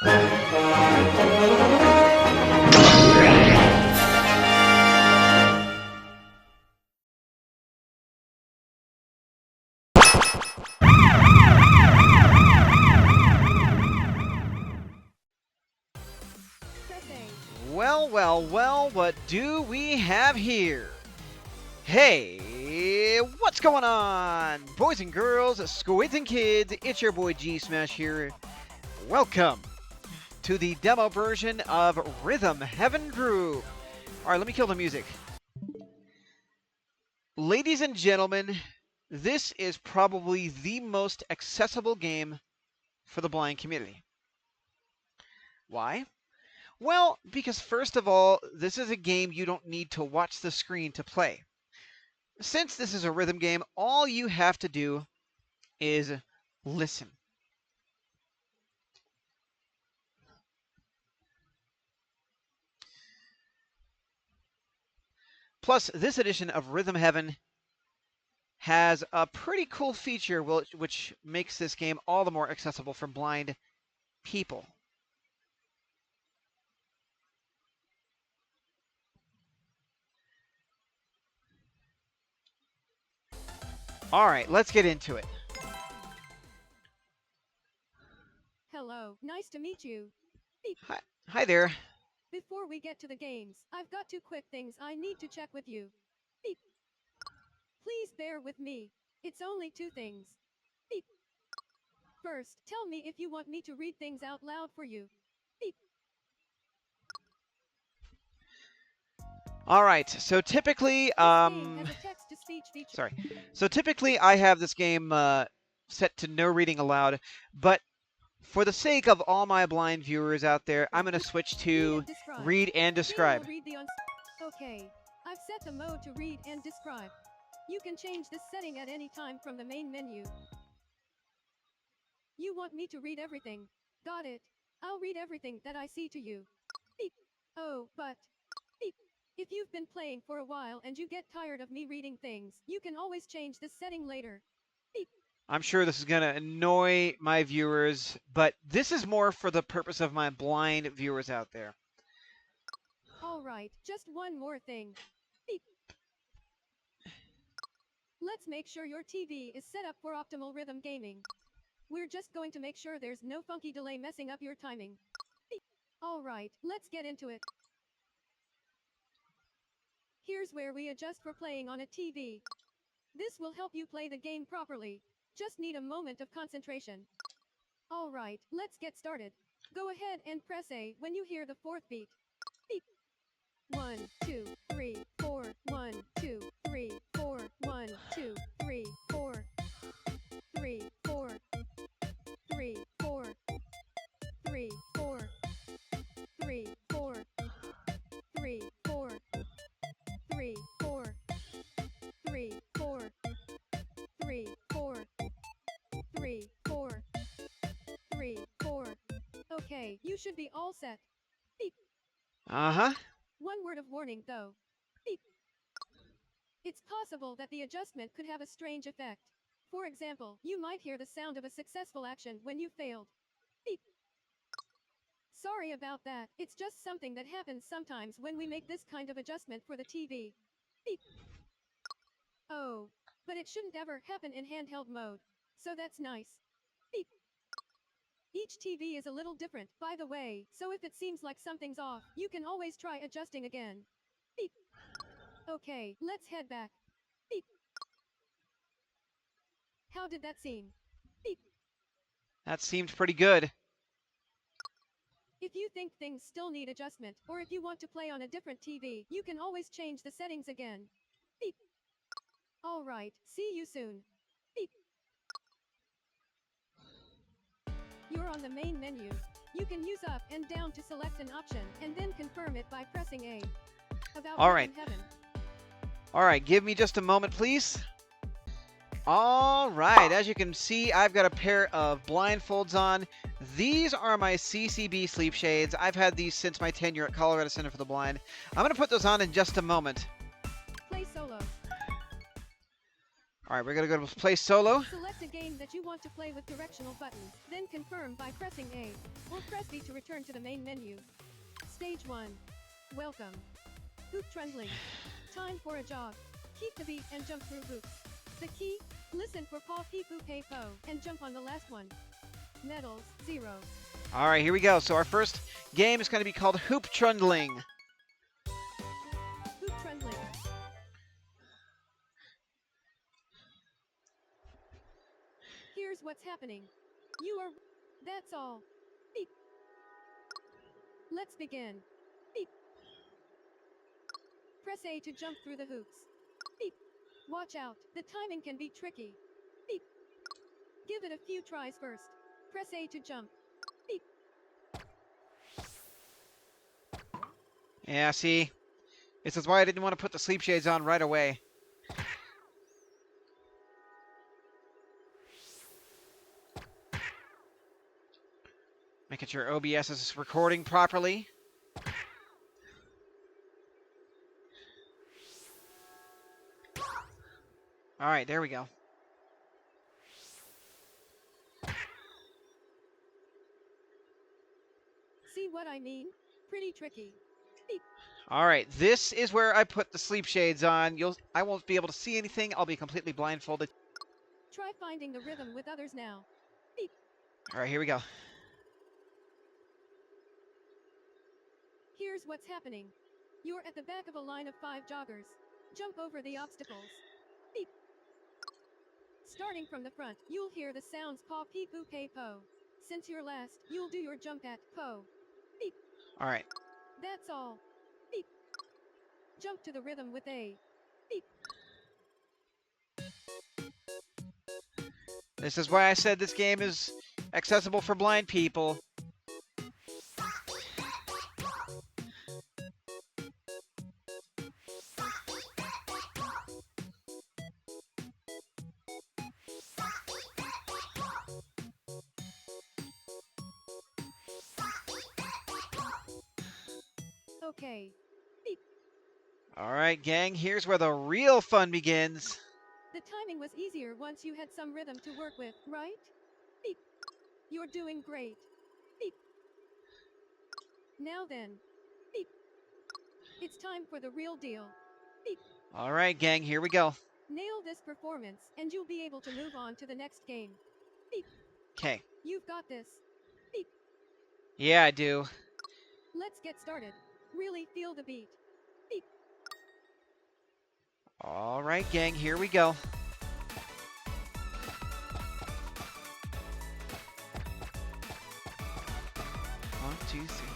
Well, well, well, what do we have here? Hey, what's going on? Boys and girls, squids and kids, it's your boy GSmash here. Welcome to the demo version of Rhythm Heaven Groove. Alright, let me kill the music. Ladies and gentlemen, this is probably the most accessible game for the blind community. Why? Well, because first of all, this is a game you don't need to watch the screen to play. Since this is a rhythm game, all you have to do is listen. Plus, this edition of Rhythm Heaven has a pretty cool feature which makes this game all the more accessible for blind people. All right, let's get into it. Hello, nice to meet you. Beep. Hi there. Before we get to the games, I've got two quick things I need to check with you. Beep. Please bear with me. It's only two things. Beep. First, tell me if you want me to read things out loud for you. Beep. All right, so typically, So typically I have this game set to no reading allowed, but for the sake of all my blind viewers out there, I'm going to switch to read and describe. Okay, I've set the mode to read and describe. You can change this setting at any time from the main menu. You want me to read everything. Got it. I'll read everything that I see to you. Beep. Oh, but... Beep. If you've been playing for a while and you get tired of me reading things, you can always change this setting later. Beep. I'm sure this is going to annoy my viewers, but this is more for the purpose of my blind viewers out there. Alright, just one more thing. Beep. Let's make sure your TV is set up for optimal rhythm gaming. We're just going to make sure there's no funky delay messing up your timing. Beep. Alright, let's get into it. Here's where we adjust for playing on a TV. This will help you play the game properly. Just need a moment of concentration. Alright, let's get started. Go ahead and press A when you hear the fourth beat. Beep. 1, 2, 3, 4, 1, 2, 3, 4, 1, 2, 3, 4, 3, 4, 3, 4, 3, 4, 3, 4, 3, 4, 3, 4, 3, 4, 3, 4, 3, 4, 3, 4. Okay, you should be all set. Beep. Uh-huh. One word of warning though. Beep. It's possible that the adjustment could have a strange effect. For example, you might hear the sound of a successful action when you failed. Beep. Sorry about that, it's just something that happens sometimes when we make this kind of adjustment for the TV. Beep. Oh, but it shouldn't ever happen in handheld mode. So that's nice. Beep. Each TV is a little different, by the way, so if it seems like something's off, you can always try adjusting again. Beep. Okay, let's head back. Beep. How did that seem? Beep. That seemed pretty good. If you think things still need adjustment, or if you want to play on a different TV, you can always change the settings again. Beep. Alright, see you soon. Beep. You're on the main menu. You can use up and down to select an option, and then confirm it by pressing A. Alright. Alright, give me just a moment, please. Alright, as you can see, I've got a pair of blindfolds on. These are my CCB sleep shades. I've had these since my tenure at Colorado Center for the Blind. I'm going to put those on in just a moment. Play solo. All right, we're gonna go to play solo. Select a game that you want to play with directional buttons, then confirm by pressing A, or press B to return to the main menu. Stage 1. Welcome. Hoop Trundling. Time for a jog. Keep the beat and jump through hoops. The key? Listen for paw peep hoop hey po, and jump on the last one. Medals, 0. All right, here we go. So our first game is going to be called Hoop Trundling. Hoop Trundling. Here's what's happening. You are... That's all. Beep. Let's begin. Beep. Press A to jump through the hoops. Beep. Watch out, the timing can be tricky. Beep. Give it a few tries first. Press A to jump. Beep. Yeah, see? This is why I didn't want to put the sleep shades on right away. Making sure OBS is recording properly. All right, there we go. See what I mean? Pretty tricky. Beep. All right, this is where I put the sleep shades on. I won't be able to see anything. I'll be completely blindfolded. Try finding the rhythm with others now. Beep. All right, here we go. Here's what's happening. You're at the back of a line of 5 joggers. Jump over the obstacles. Beep. Starting from the front, you'll hear the sounds paw peep hoop hey po. Since you're last, you'll do your jump at po. Beep. All right. That's all. Beep. Jump to the rhythm with A. Beep. This is why I said this game is accessible for blind people. Okay. Beep. All right, gang, here's where the real fun begins. The timing was easier once you had some rhythm to work with, right? Beep. You're doing great. Beep. Now then. Beep. It's time for the real deal. Beep. All right, gang, here we go. Nail this performance, and you'll be able to move on to the next game. Beep. Okay. You've got this. Beep. Yeah, I do. Let's get started. Really feel the beat. Beep. All right, gang, here we go. One, two, three.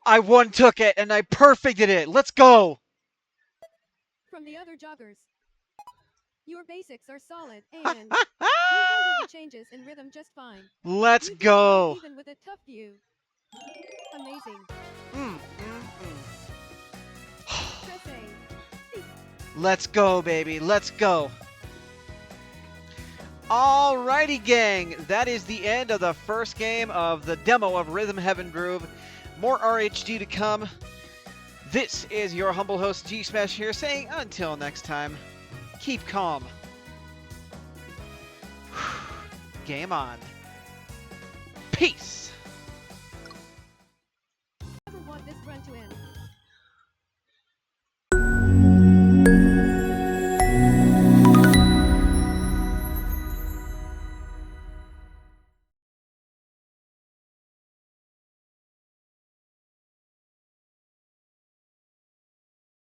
I one-took it, and I perfected it. Let's go. From the other joggers. Your basics are solid, and you handle the changes in rhythm just fine. Let's You did go. great even with a tough view. Amazing. Let's go, baby. Let's go. Alrighty, gang. That is the end of the first game of the demo of Rhythm Heaven Groove. More RHG to come. This is your humble host, GSmash here, saying until next time, keep calm. Game on. Peace.